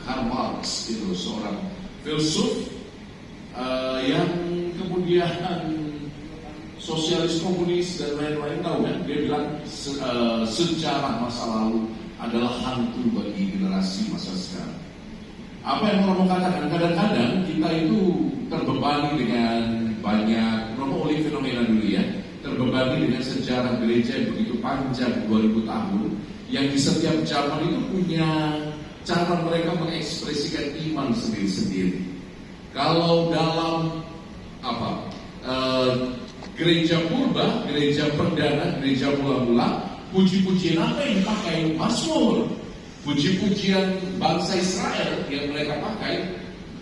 Karl Marx itu seorang filsuf yang kemudian sosialis, komunis dan lain-lain, tahu kan? Dia bilang sejarah masa lalu adalah hantu bagi generasi masa sekarang. Apa yang Romo katakan, kadang-kadang kita itu terbebani dengan banyak, Romo oleh fenomena dulu ya, terbebani dengan sejarah gereja yang begitu panjang 2000 tahun, yang di setiap zaman itu punya cara mereka mengekspresikan iman sendiri-sendiri. Kalau dalam gereja purba, gereja perdana, gereja mula-mula, puji-pujian apa yang dipakai? Mazmur. Puji-pujian bangsa Israel yang mereka pakai,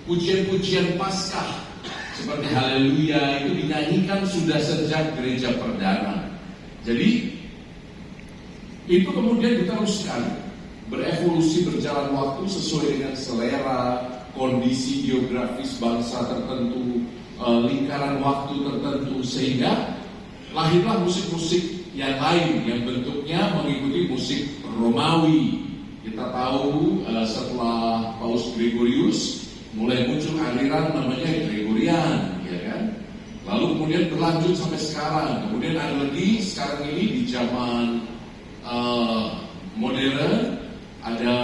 pujian-pujian Paskah seperti Haleluya itu dinyanyikan sudah sejak gereja perdana. Jadi itu kemudian diteruskan, berevolusi berjalan waktu sesuai dengan selera, kondisi geografis bangsa tertentu, lingkaran waktu tertentu, sehingga lahirlah musik-musik yang lain yang bentuknya mengikuti musik Romawi. Kita tahu setelah Paus Gregorius mulai muncul aliran namanya Gregorian, ya kan? Lalu kemudian berlanjut sampai sekarang. Kemudian ada lagi sekarang ini di zaman modern ada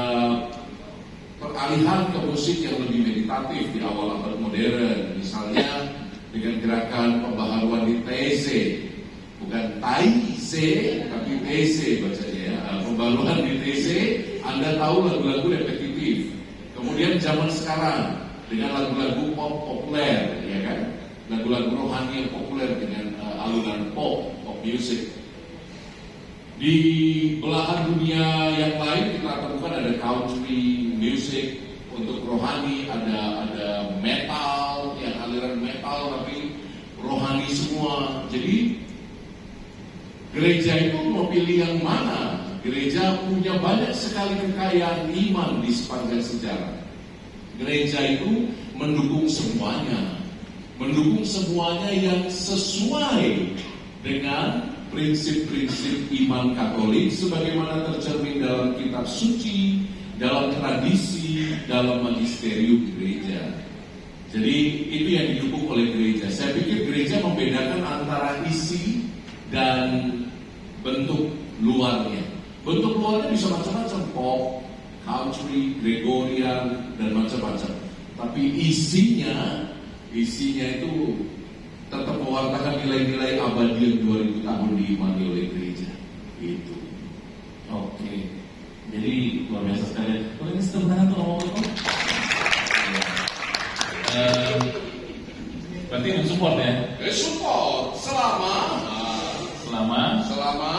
peralihan ke musik yang lebih meditatif di awal abad modern, misalnya dengan gerakan pembaharuan di TC, bukan TC tapi TC bacanya ya. Pembaharuan di TC, Anda tahu lagu-lagu repetitif. Kemudian zaman sekarang dengan lagu-lagu pop populer, ya kan, lagu-lagu rohani yang populer dengan alunan pop music. Di belahan dunia yang lain kita temukan ada country music untuk rohani, ada metal yang aliran metal tapi rohani semua. Jadi gereja itu mau pilih yang mana? Gereja punya banyak sekali kekayaan iman di sepanjang sejarah. Gereja itu mendukung semuanya yang sesuai dengan prinsip-prinsip iman Katolik sebagaimana tercermin dalam kitab suci, dalam tradisi, dalam magisterium gereja. Jadi itu yang didukung oleh gereja. Saya pikir gereja membedakan antara isi dan bentuk luarnya. Bentuk luarnya bisa macam-macam, pop, country, Gregorian, dan macam-macam. Tapi isinya itu tetap mewartakan nilai-nilai abadi yang 2000 tahun diimani oleh gereja. Itu. Oke. Jadi luar biasa sekali. Kalau ini sebenarnya tuh ngomong-ngomong. Berarti mensupport ya? Support selama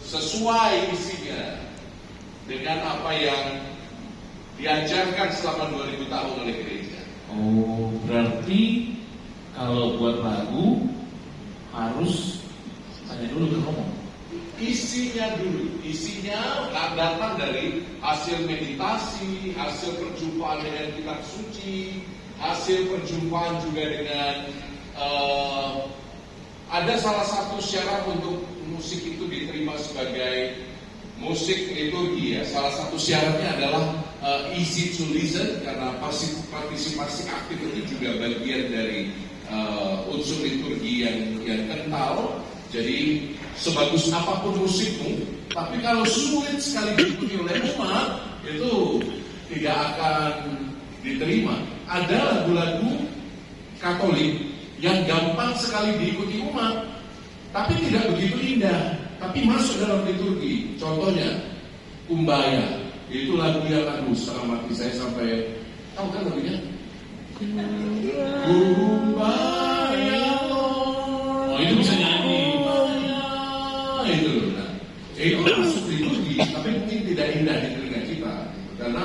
sesuai isinya dengan apa yang diajarkan selama 2000 tahun oleh gereja. Oh, berarti kalau buat lagu harus tanya dulu ke Romo. Isinya datang dari hasil meditasi, hasil perjumpaan dengan kitab suci, hasil perjumpaan juga dengan ada salah satu syarat untuk musik itu diterima sebagai musik liturgi ya. Salah satu syaratnya adalah easy to listen, karena partisipasi aktif itu juga bagian dari unsur liturgi yang kental. Jadi sebagus apapun musikmu, tapi kalau sulit sekali diikuti oleh umat, itu tidak akan diterima. Ada lagu-lagu Katolik yang gampang sekali diikuti umat, tapi tidak begitu indah, tapi masuk dalam liturgi. Contohnya Kumbaya, itu lagu yang setengah mati saya sampai tahu kan lagunya? Kumbaya, Oh, itu bisa nyanyi. Itu masuk liturgi, tapi mungkin tidak indah di telinga kita, karena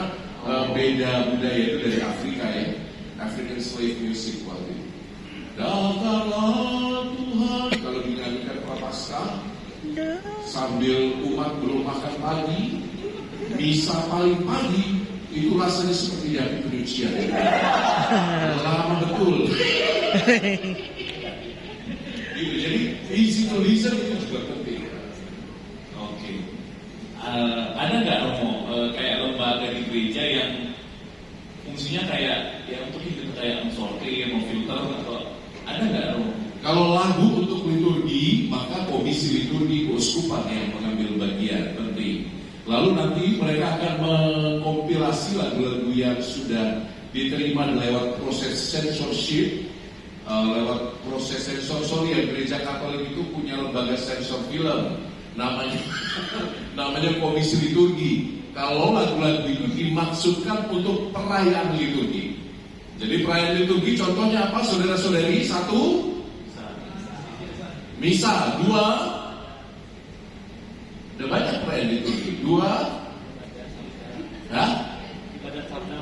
beda budaya itu dari Afrika ya, African slave music waktu itu. Datanglah Tuhan, kalau dinyanyikan Prapaskah sambil umat belum makan pagi, misa paling pagi, itu rasanya seperti dari penyucian. Lama betul. Gitu, jadi easy to listen itu juga penting. Oke. Ada nggak Romo kayak lembaga di gereja yang fungsinya kayak ya untuk itu kayak sortir, filter atau ada nggak Romo? Kalau lagu untuk liturgi, maka komisi liturgi keuskupan yang mengambil bagian penting. Lalu nanti mereka akan mengkompilasi lagu-lagu yang sudah diterima lewat proses censorship, lewat proses sensor. Sorry ya, Gereja Katolik itu punya lembaga sensor film, namanya komisi liturgi. Kalau lagu-lagu itu dimaksudkan untuk perayaan liturgi. Jadi perayaan liturgi contohnya apa, saudara-saudari? Satu, misa. Dua, udah banyak perayaan liturgi. Dua, ibadat sabda.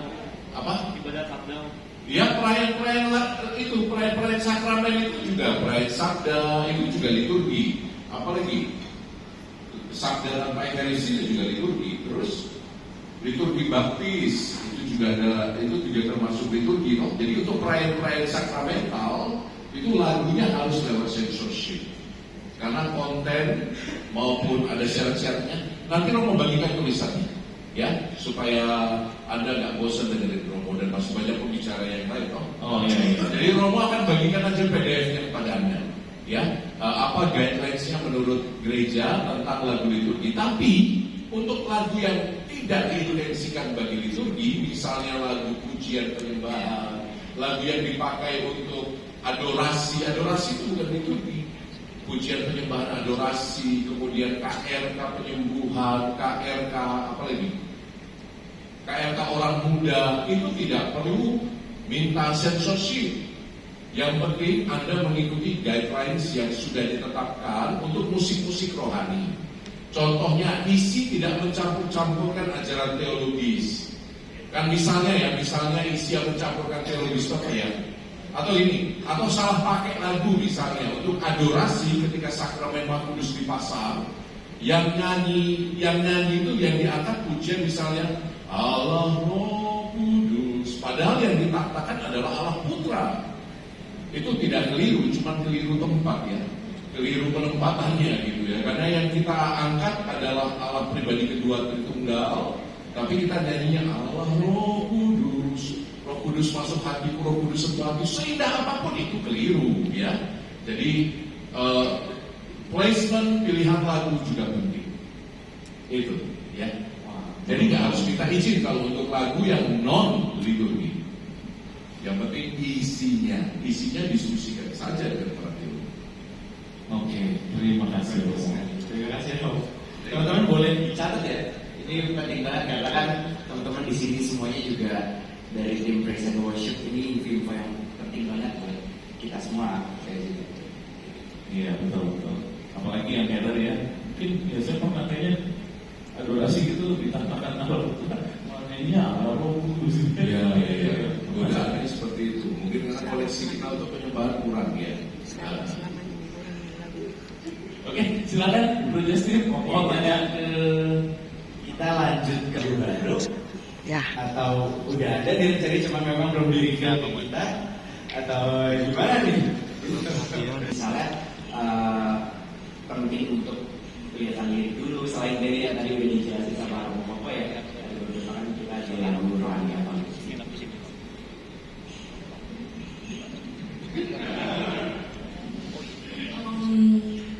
apa? Ibadat sabda. Ya, perayaan-perayaan itu, perayaan-perayaan sakramen itu juga perayaan sabda, itu juga liturgi. Apalagi sabda tanpa ekarisi itu juga liturgi. Terus liturgi baptis itu juga termasuk liturgi. No? Jadi untuk perayaan-perayaan sakramental itu lagunya harus lewat censorship. Karena konten maupun ada syarat-syaratnya. Nanti Romo bagikan tulisannya, ya, supaya Anda nggak bosan dengerin Romo dan masih banyak pembicara yang lain. Oh iya. Jadi Romo akan bagikan aja PDF-nya kepada Anda, ya, apa guidelines-nya menurut gereja tentang lagu liturgi. Tapi untuk lagu yang tidak diintensikan bagi liturgi, misalnya lagu pujian penyembahan, lagu yang dipakai untuk adorasi itu bukan liturgi. Pujian penyembahan adorasi, kemudian KRK penyembuhan, KRK apa lagi? KRK orang muda itu tidak perlu minta censorship. Yang penting Anda mengikuti guidelines yang sudah ditetapkan untuk musik-musik rohani. Contohnya isi tidak mencampur-campurkan ajaran teologis. Kan misalnya isi yang mencampurkan teologis apa ya? Atau salah pakai lagu misalnya untuk adorasi ketika sakramen Maha Kudus dipasang, yang nyanyi itu yang diangkat pujian misalnya Allah Roh Kudus, padahal yang ditaktakan adalah Allah Putra. Itu tidak keliru, cuma keliru tempat ya, keliru penempatannya gitu ya. Karena yang kita angkat adalah Allah pribadi kedua Tritunggal, tapi kita nyanyinya Allah Roh Kudus. Roh Kudus masuk hatiku, Roh Kudus sentuh hati, seindah apapun itu keliru ya. Jadi placement pilihan lagu juga penting. Itu ya. Jadi nggak harus minta izin kalau untuk lagu yang non liturgi. Yang penting isinya diskusikan saja dengan para teolog. Oke, terima kasih. Terima kasih Om. Teman-teman boleh dicatat ya. Ini penting banget karena kan teman-teman di sini semuanya juga dari tim Praise and Worship. Ini info yang penting banget buat kita semua. Iya betul. Apalagi yang kayak tadi ya, mungkin biasanya pemakainya adorasi gitu ditantangkan Allah, maknanya Roh Kudus. Iya. Godaannya seperti itu. Mungkin karena koleksi kita untuk penyembahan kurang ya. Oke, silakan Bro Justin mau tanya ke Kita lanjut ke baru. Ya. Atau udah ada nih rencana cuma memang belum di-reveal ke kita atau gimana nih? Misalnya penting untuk kelihatan lirik dulu selain dari yang tadi udah dijelasin sama Romo Koko ya. Dari beberapa kan kita jalan dulu rohani apa?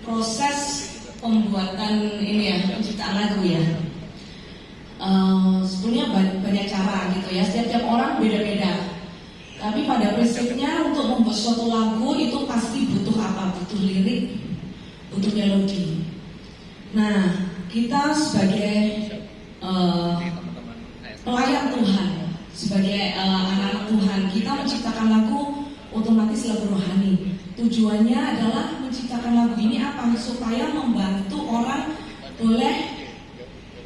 Proses pembuatan ini ya, penciptaan lagu ya. Sebenarnya banyak cara gitu ya, setiap orang beda-beda. Tapi pada prinsipnya untuk membuat suatu lagu itu pasti butuh apa? Butuh lirik, butuh melodi. Nah, kita sebagai pelayan Tuhan, sebagai anak-anak Tuhan, kita menciptakan lagu otomatis lagu rohani. Tujuannya adalah menciptakan lagu ini apa? Supaya membantu orang boleh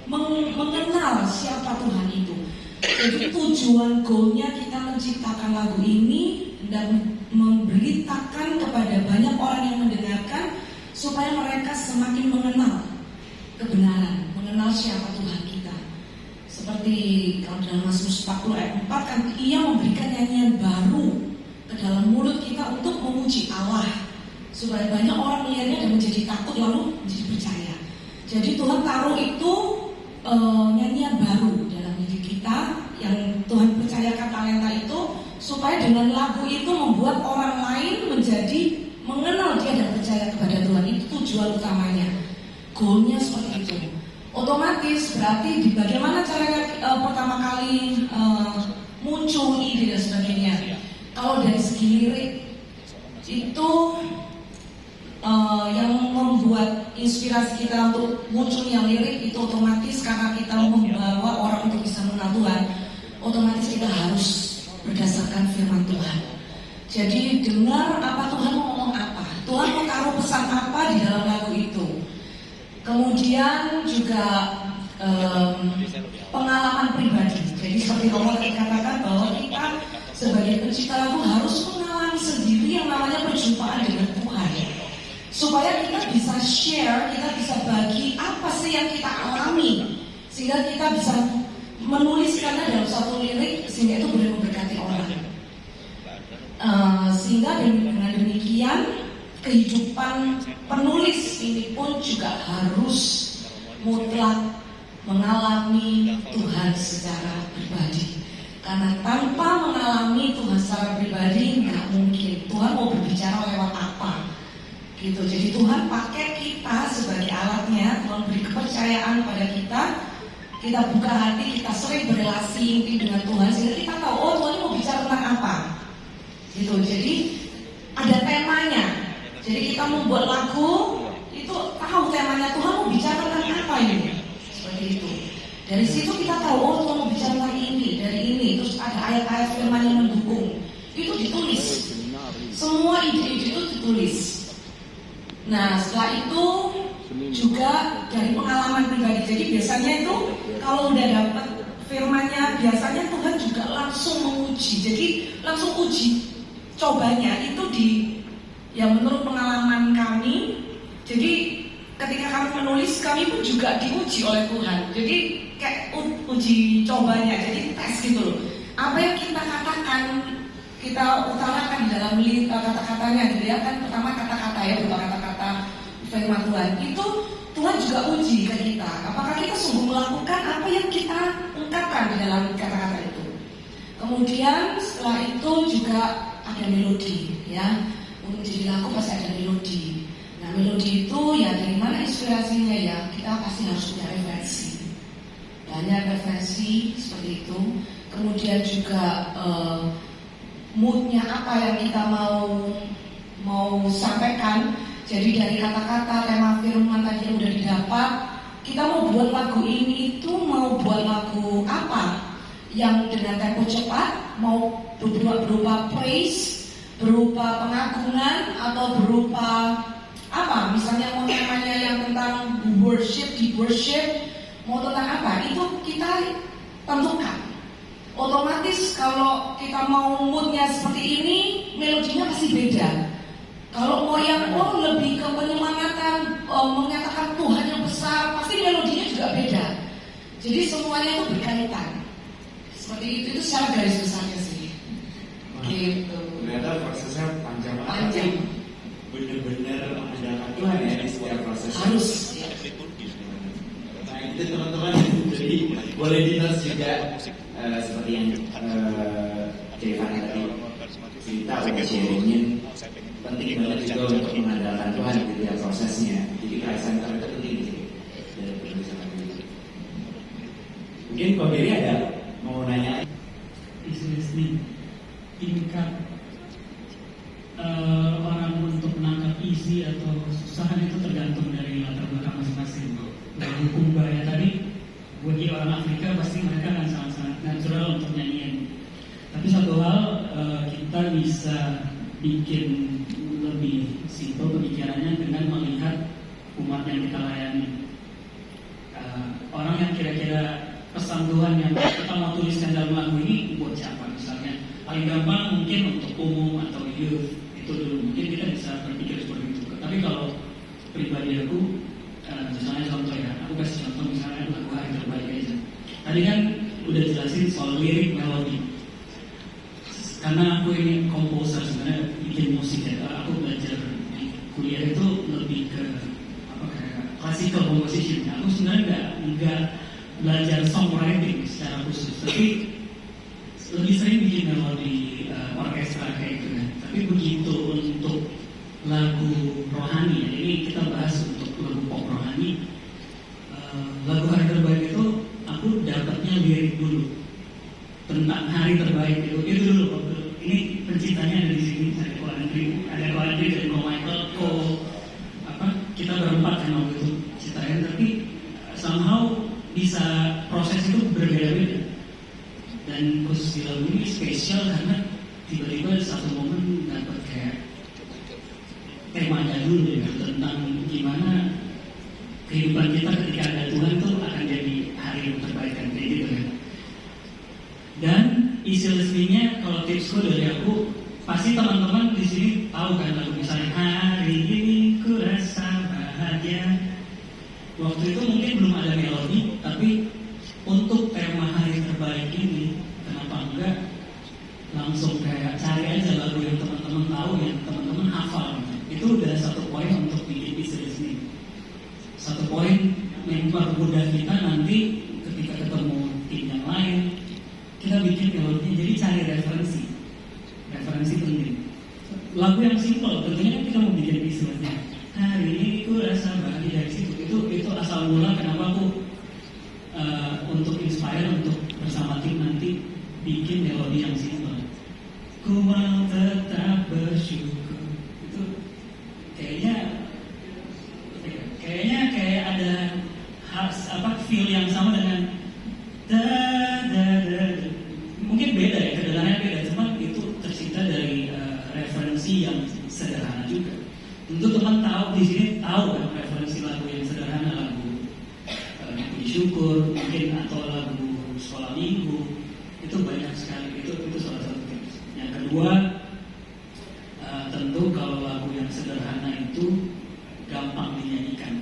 mengenal siapa Tuhan itu. Jadi tujuan goalnya kita menciptakan lagu ini dan memberitakan kepada banyak orang yang mendengarkan supaya mereka semakin mengenal kebenaran, mengenal siapa Tuhan kita. Seperti kalau dalam Mazmur 40 ayat 4 kan, Ia memberikan nyanyian baru ke dalam mulut kita untuk memuji Allah, supaya banyak orang melihatnya dan menjadi takut lalu menjadi percaya. Jadi Tuhan taruh itu nyanyian baru dalam hidup kita yang Tuhan percayakan supaya dengan lagu itu membuat orang lain menjadi mengenal dia dan percaya kepada Tuhan. Itu tujuan utamanya. Goalnya seperti itu. Otomatis berarti di bagaimana caranya pertama kali muncul ide dan sebagainya. Kalau dari segi lirik itu yang membuat inspirasi kita untuk munculnya lirik itu otomatis karena kita membawa orang untuk bisa mengenal Tuhan. Otomatis kita harus berdasarkan firman Tuhan. Jadi dengar apa Tuhan mau ngomong apa, Tuhan mau taruh pesan apa di dalam lagu itu. Kemudian juga pengalaman pribadi. Jadi seperti Romo tadi katakan bahwa kita sebagai pencipta lagu harus mengalami sendiri yang namanya perjumpaan dengan Tuhan. Supaya kita bisa share, kita bisa bagi apa sih yang kita alami, sehingga kita bisa menuliskannya dalam satu lirik sehingga itu boleh memberkati orang. Sehingga dengan demikian kehidupan penulis ini pun juga harus mutlak mengalami Tuhan secara pribadi. Karena tanpa mengalami Tuhan secara pribadi nggak mungkin. Tuhan mau berbicara lewat apa? Gitu. Jadi Tuhan pakai kita sebagai alatnya, Tuhan beri kepercayaan pada kita. Kita buka hati, kita sering berrelasi intim dengan Tuhan sehingga kita tahu, oh Tuhan mau bicara tentang apa. Gitu. Jadi ada temanya. Jadi kita membuat lagu itu tahu temanya, Tuhan mau bicara tentang apa ini. Seperti itu. Dari situ kita tahu, oh Tuhan mau bicara tentang ini, dari ini. Terus ada ayat-ayat firman yang mendukung. Itu ditulis. Semua ide-ide itu ditulis. Nah setelah itu juga dari pengalaman pribadi. Jadi biasanya itu kalau udah dapat firmannya, biasanya Tuhan juga langsung menguji. Jadi langsung uji cobanya itu yang menurut pengalaman kami. Jadi ketika kami menulis, kami pun juga diuji oleh Tuhan. Jadi kayak uji cobanya, jadi tes gitu loh. Apa yang kita katakan, kita utarakan di dalam kata-katanya gitu ya. Kan pertama kata-kata ya, berupa kata-kata firman Tuhan. Itu Tuhan juga uji ke kita. Apakah kita sungguh melakukan apa yang kita ungkapkan di dalam kata-kata itu. Kemudian setelah itu juga ada melodi ya. Untuk jadi lagu pasti ada melodi. Nah melodi itu ya dari mana inspirasinya ya, kita pasti harus punya referensi. Banyak referensi seperti itu. Kemudian juga moodnya apa yang kita mau sampaikan. Jadi dari kata-kata tema firman tadi yang udah didapat, kita mau buat lagu ini itu mau buat lagu apa? Yang dengan tempo cepat, mau berupa praise, berupa pengagungan, atau berupa apa? Misalnya mau temanya yang tentang worship, deep worship, mau tentang apa? Itu kita tentukan. Otomatis kalau kita mau moodnya seperti ini, melodinya pasti beda. Kalau mau yang lebih ke penyemangatan, menyatakan Tuhan yang besar, pasti melodinya juga beda. Jadi semuanya itu berkaitan. Seperti itu secara garis besarnya sih. Gitu. Ternyata prosesnya panjang banget. Panjang. Bener-bener mengandalkan Tuhan ya di setiap prosesnya. Harus. Nah itu teman-teman, jadi boleh di-notes juga seperti yang Jevana tadi cerita atau sharingin. Penting banget juga untuk mengandalkan Tuhan di setiap prosesnya. Jadi perasaan Tuhan itu penting sih. Mungkin Pak Beri ada mau nanya? Is listening. Tingkat orang untuk menangkap isi atau kesusahan itu tergantung dari latar belakang masing-masing. Dari hukum bahaya tadi, bagi orang Afrika pasti mereka akan sangat-sangat natural untuk nyanyiin. Tapi satu hal kita bisa bikin lebih simpel pemikirannya dengan melihat umat yang kita layani. Orang yang kira-kira pesan Tuhan yang kita mau tuliskan dalam lagu ini buat siapa misalnya. Paling gampang mungkin untuk umum atau youth itu dulu, mungkin kita bisa berpikir seperti itu. Tapi kalau pribadi aku, misalnya contoh ya, aku kasih contoh misalnya lagu Hari Terbaik aja. Tadi kan udah jelasin soal lirik melodi. Karena aku ini komposer sebenarnya bikin musik ya. Aku belajar di kuliah itu lebih ke kayak classical composition. Aku sebenarnya nggak belajar songwriting secara khusus, tapi lebih sering bikin melodi orkestra kayak gitu kan. Tapi begitu untuk lagu rohani, ya, ini kita bahas untuk lagu pop rohani. Lagu hari terbaik itu aku dapatnya lirik dulu tentang hari terbaik itu dulu. Ini penciptanya ada di sini, ada Ko Andri dan Ko Michael, kita berempat kan waktu itu ciptain, tapi somehow bisa proses itu berbeda-beda. Dan khusus di lagu ini spesial karena tiba-tiba satu momen dapat kayak temanya dulu ya, tentang gimana kehidupan kita ketika ada Tuhan tuh akan jadi hari yang terbaik kan, kayak gitu ya. Dan isi listeningnya kalau tipsku dari aku, pasti teman-teman di sini tahu kan lagu misalnya hari ini ku rasa bahagia. Waktu itu mungkin belum ada melodi, tapi untuk tema hari terbaik ini, kenapa enggak langsung kayak cari aja lagu yang teman-teman tahu, yang teman-teman hafal. Itu udah satu poin untuk bikin isi listening. Satu poin mempermudah kita nanti ketika ketemu tim yang lain, kita bikin melodinya. Jadi cari referensi penting. Lagu yang simpel, tentunya kan kita mau bikin istilahnya. Hari ini aku rasa bahagia dari situ. Itu asal mula kenapa aku untuk inspire untuk bersama tim nanti bikin melodi yang simpel. Ku mau tetap bersyukur. Itu kayaknya kayak ada feel yang sama dengan mungkin beda ya, kedengarannya beda, cuma itu tercipta dari referensi yang sederhana juga. Tentu teman tahu di sini tahu kan referensi lagu yang sederhana, lagu puji syukur mungkin, atau lagu sekolah minggu, itu banyak sekali. Itu salah satu tips. Yang kedua, tentu kalau lagu yang sederhana itu gampang dinyanyikan.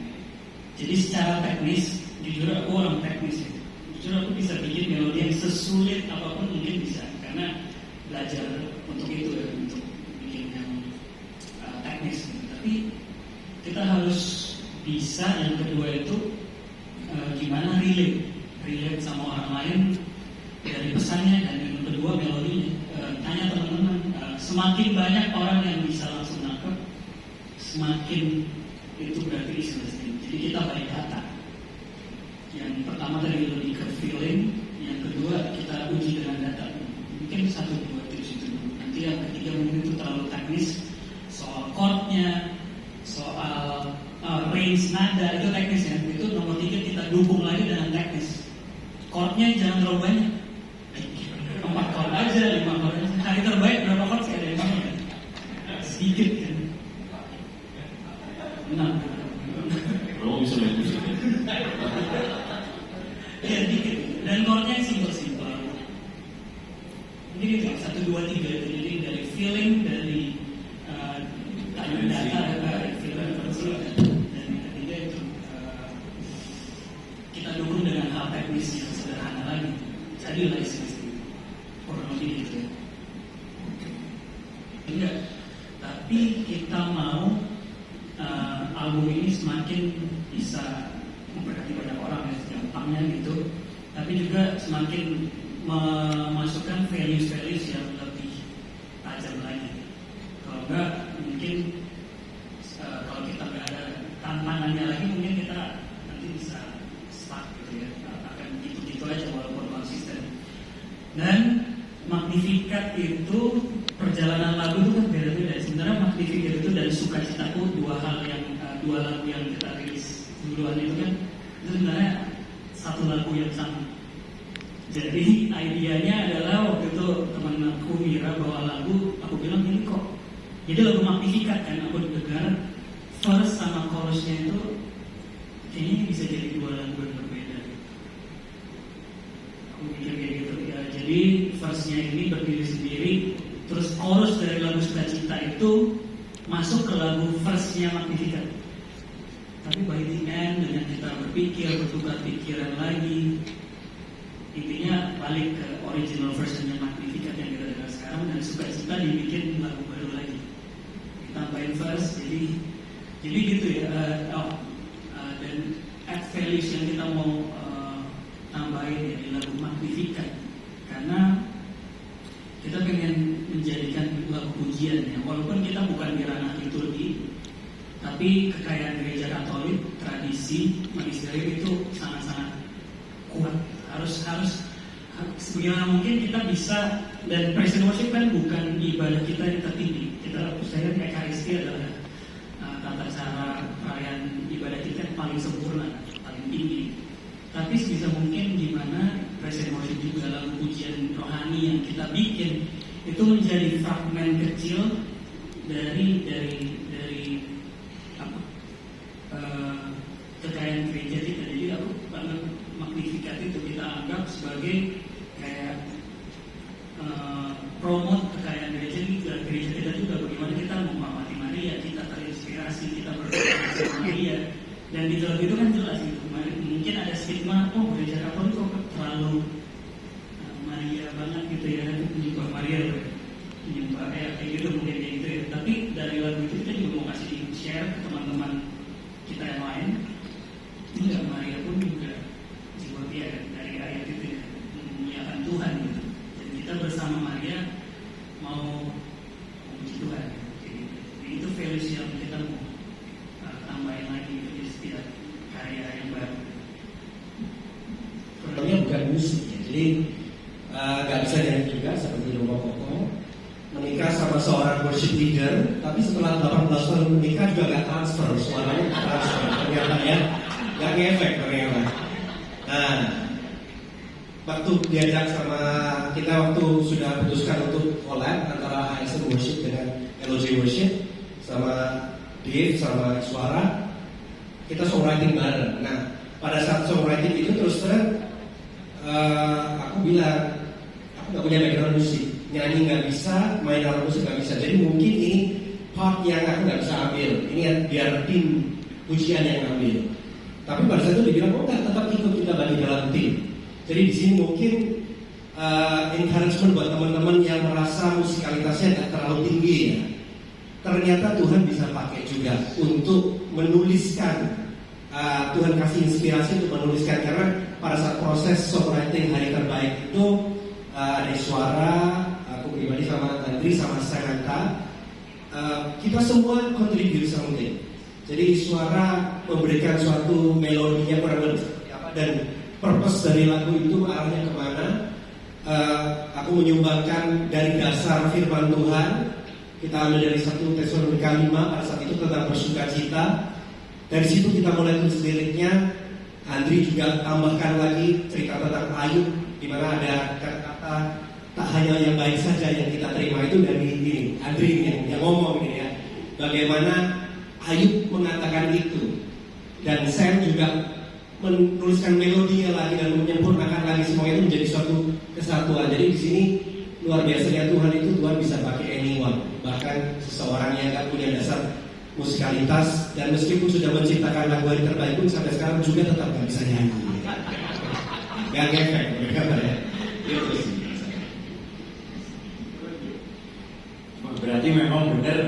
Jadi secara teknis, jujur aku orang teknis ya. Jujur aku bisa bikin melodi yang sesulit apapun mungkin bisa, karena belajar untuk itu ya, untuk bikin yang teknis. Tapi kita harus bisa, yang kedua itu gimana relate sama orang lain dari pesannya, dan yang kedua melodinya. Tanya teman-teman, semakin banyak orang yang bisa langsung nangkep, semakin itu berarti istilah. Jadi kita balik data. Yang pertama tadi lebih ke feeling, yang kedua kita uji dengan data. Mungkin 1-2 tips itu dulu. Nanti yang ketiga mungkin itu terlalu teknis, soal chordnya, soal range nada, itu teknis ya. Itu nomor 3 kita dukung lagi dengan teknis. Chordnya jangan terlalu banyak, 4 chord aja, 5 chord aja. Hari terbaik berapa chord sih, ada yang sama kan? Sedikit kan. Nah, Lo bisa main musik ya? ya dikit. Dan chordnya simpel-simpel. Mungkin itu 1, 2, 3. Jadi dari feeling, dari tanya data, dari feeling, dan yang ketiga itu kita dukung dengan hal teknis yang sederhana lagi. Jadi license kurang lebih gitu ya. Enggak, tapi kita mau album ini semakin bisa memberkati banyak orang ya, gampangnya gitu. Tapi juga semakin memasukkan values yang lebih tajam lagi. Kalau enggak, mungkin kalau kita nggak ada tantangannya lagi, mungkin kita nanti bisa stuck gitu ya, akan gitu-gitu aja walaupun konsisten. Dan Magnificat itu, perjalanan lagu itu kan beda-beda. Sebenarnya Magnificat itu dan Sukacitaku, dua lagu yang kita rilis duluan itu kan, itu sebenarnya satu lagu yang sama. Jadi idenya adalah waktu itu teman aku Mira bawa lagu, aku bilang ini kok jadi lagu Magnificat kan, aku dengar verse sama chorusnya itu kayaknya bisa jadi 2 lagu yang berbeda. Aku mikir kayak gitu ya. Jadi verse-nya ini berdiri sendiri, terus chorus dari lagu Sukacita itu masuk ke lagu verse-nya Magnificat. Tapi by the end, dengan kita bertukar pikiran lagi, intinya balik ke original versionnya Magnificat yang kita dengar sekarang, dan Sukacita dibikin lagu baru lagi, ditambahin verse. Jadi gitu ya. Dan add values yang kita mau tambahin dari lagu Magnificat, karena kita pengen menyanyikan lagu pujian ya, walaupun kita bukan di ranah liturgi, tapi kekayaan gereja Katolik, tradisi, magisterium itu sangat-sangat kuat. Harus sebagaimana mungkin kita bisa, dan praise and worship kan bukan ibadah kita yang tertinggi. Saya Ekaristi adalah tata cara perayaan ibadah kita yang paling sempurna, paling tinggi. Tapi sebisa mungkin gimana praise and worship juga lagu pujian rohani yang kita bikin itu menjadi fragmen kecil dari kekayaan gereja kita. Jadi aku banget magnifikat itu kita anggap sebagai kayak promote kekayaan gereja kita juga, bagaimana kita menghormati Maria, kita terinspirasi, kita berdoa sama Maria, dan di dalam itu kan jelas gitu. Mungkin ada stigma, gereja Katolik kok terlalu Maria banget gitu ya, menyembah Maria, menyembah kayak gitu mungkin kayak gitu ya. Tapi dari lagu itu kita juga mau kasih share ke teman-teman kita yang lain. Enggak, Maria pun juga jiwa dia dari ayat itu ya, memuliakan Tuhan gitu. Dan kita bersama Maria mau memuji Tuhan. Jadi itu values yang kita mau tambahin lagi gitu di setiap karya yang baru. Sebenarnya bukan musik ya, jadi nggak bisa nyanyi juga seperti Romo Koko menikah sama seorang worship leader, tapi setelah 18 tahun menikah juga nggak transfer, suaranya nggak transfer ternyata ya, nggak ngefek ternyata. Nah, waktu diajak sama kita waktu sudah putuskan untuk collab antara ASN Worship dengan LOJ Worship sama Dave sama Suara, kita songwriting bareng. Nah, pada saat songwriting itu terus terang aku bilang aku nggak punya background musik, nyanyi nggak bisa, main alat musik nggak bisa, jadi mungkin ini part yang aku nggak bisa ambil, ini biar tim pujian yang ambil. Tapi pada saat itu dibilang nggak, tetap ikut kita bagi dalam tim. Jadi di sini mungkin encouragement buat teman-teman yang merasa musikalitasnya nggak terlalu tinggi ya. Ternyata Tuhan bisa pakai juga untuk menuliskan. Tuhan kasih inspirasi untuk menuliskan, karena pada saat proses songwriting hari terbaik itu ada Suara, aku pribadi sama Andri sama Sananta, kita semua contribute something. Jadi Suara memberikan suatu melodinya kurang lebih seperti apa dan purpose dari lagu itu arahnya kemana. Aku menyumbangkan dari dasar firman Tuhan, kita ambil dari 1 Tesalonika 5 pada saat itu tentang bersukacita. Dari situ kita mulai tulis liriknya. Andri juga tambahkan lagi cerita tentang Ayub, di mana ada kata-kata tak hanya yang baik saja yang kita terima, itu dari ini Andri yang ngomong ini ya. Bagaimana Ayub mengatakan itu, dan Sam juga menuliskan melodinya lagi dan menyempurnakan lagi, semua itu menjadi suatu kesatuan. Jadi di sini luar biasanya Tuhan itu, Tuhan bisa pakai anyone, bahkan seseorang yang nggak punya dasar musikalitas, dan meskipun sudah menciptakan lagu hari terbaik pun sampai sekarang juga tetap nggak bisa nyanyi. Gak ngefek, ya. Itu sih. Berarti memang benar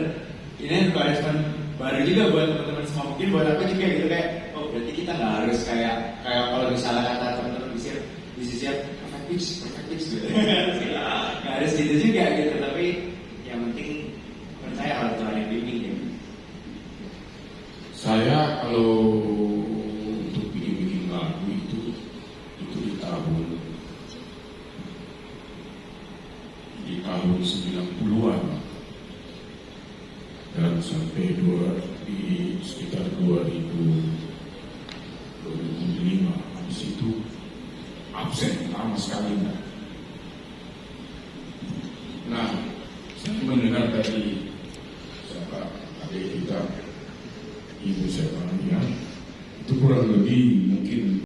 ini encouragement baru juga buat teman-teman semua, mungkin buat aku juga gitu, kayak berarti kita nggak harus kayak kalau misalnya kata teman-teman bisa siap perfect pitch gitu. Nggak harus gitu juga gitu, tapi yang penting percaya kalau Tuhan yang bimbing ya. Saya kalau untuk bikin lagu itu di tahun 90-an dan sampai di sekitar 2005. Habis itu absen lama sekali. Nah, saya mendengar dari siapa adik kita, Ibu Stefania, itu kurang lebih mungkin